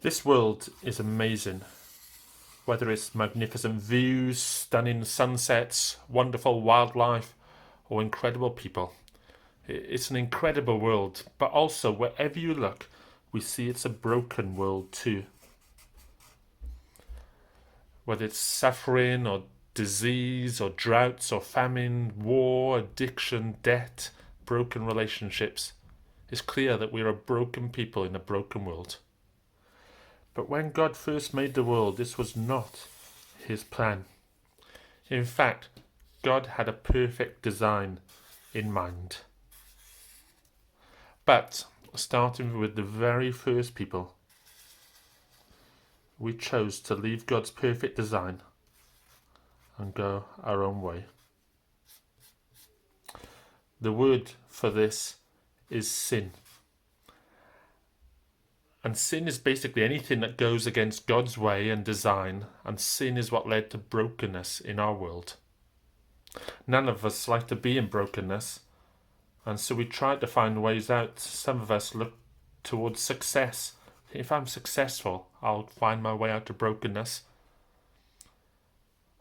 This world is amazing, whether it's magnificent views, stunning sunsets, wonderful wildlife, or incredible people. It's an incredible world, but also wherever you look, we see it's a broken world too. Whether it's suffering or disease or droughts or famine, war, addiction, debt, broken relationships, it's clear that we're a broken people in a broken world. But when God first made the world, this was not his plan. In fact, God had a perfect design in mind. But starting with the very first people, we chose to leave God's perfect design and go our own way. The word for this is sin. And sin is basically anything that goes against God's way and design, and sin is what led to brokenness in our world. None of us like to be in brokenness, and so we try to find ways out. Some of us look towards success. If I'm successful, I'll find my way out of brokenness.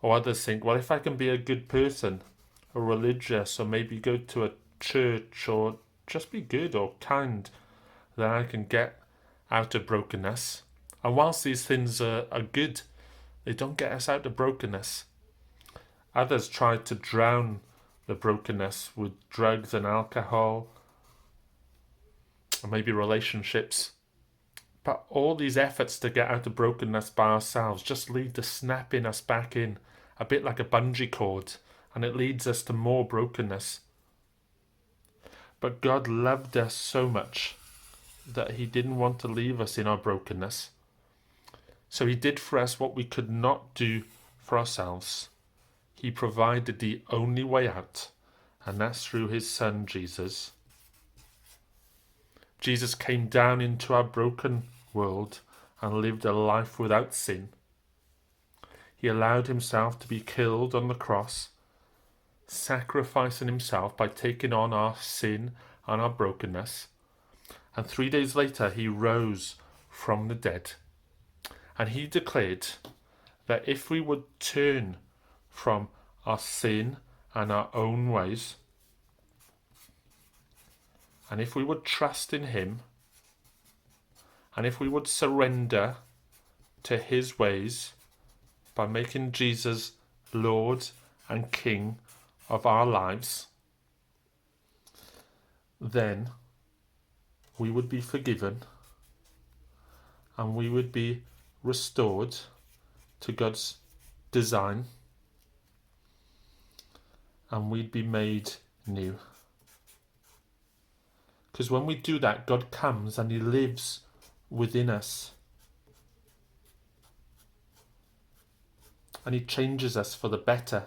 Or others think, well, if I can be a good person, or religious, or maybe go to a church, or just be good or kind, then I can get out of brokenness. And whilst these things are good, they don't get us out of brokenness. Others try to drown the brokenness with drugs and alcohol, or maybe relationships. But all these efforts to get out of brokenness by ourselves just lead to snapping us back in, a bit like a bungee cord, and it leads us to more brokenness. But God loved us so much that he didn't want to leave us in our brokenness. So he did for us what we could not do for ourselves. He provided the only way out, and that's through his son Jesus. Jesus came down into our broken world and lived a life without sin. He allowed himself to be killed on the cross, sacrificing himself by taking on our sin and our brokenness. And 3 days later, he rose from the dead. And he declared that if we would turn from our sin and our own ways, and if we would trust in him, and if we would surrender to his ways by making Jesus Lord and King of our lives, then we would be forgiven and we would be restored to God's design, and we'd be made new. Because when we do that, God comes and he lives within us. And he changes us for the better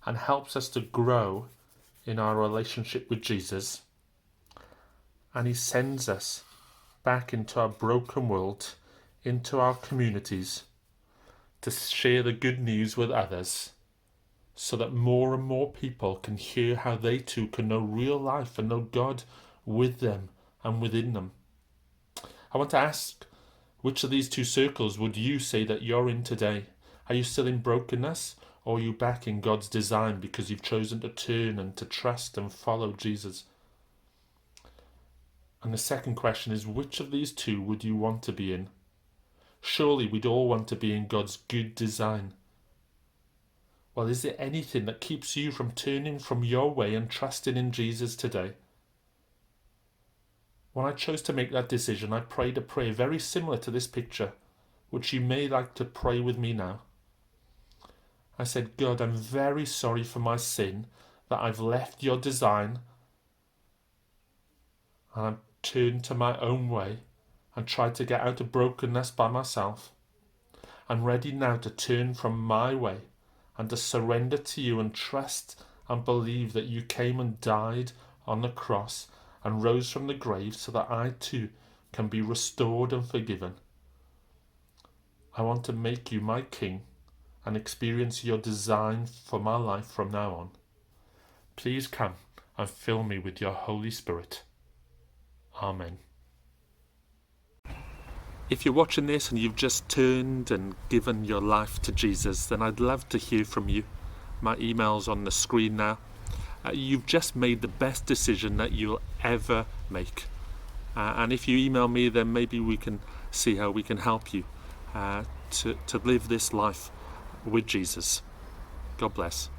and helps us to grow in our relationship with Jesus. And he sends us back into our broken world, into our communities, to share the good news with others, so that more and more people can hear how they too can know real life and know God with them and within them. I want to ask, which of these two circles would you say that you're in today? Are you still in brokenness, or are you back in God's design because you've chosen to turn and to trust and follow Jesus? And the second question is, which of these two would you want to be in? Surely we'd all want to be in God's good design. Well, is there anything that keeps you from turning from your way and trusting in Jesus today? When I chose to make that decision, I prayed a prayer very similar to this picture, which you may like to pray with me now. I said, God, I'm very sorry for my sin, that I've left your design, and I've turned to my own way and tried to get out of brokenness by myself. I'm ready now to turn from my way and to surrender to you and trust and believe that you came and died on the cross and rose from the grave so that I too can be restored and forgiven. I want to make you my King and experience your design for my life from now on. Please come and fill me with your Holy Spirit. Amen. If you're watching this and you've just turned and given your life to Jesus, then I'd love to hear from you. My email's on the screen now. You've just made the best decision that you'll ever make. And if you email me, then maybe we can see how we can help you to live this life with Jesus. God bless.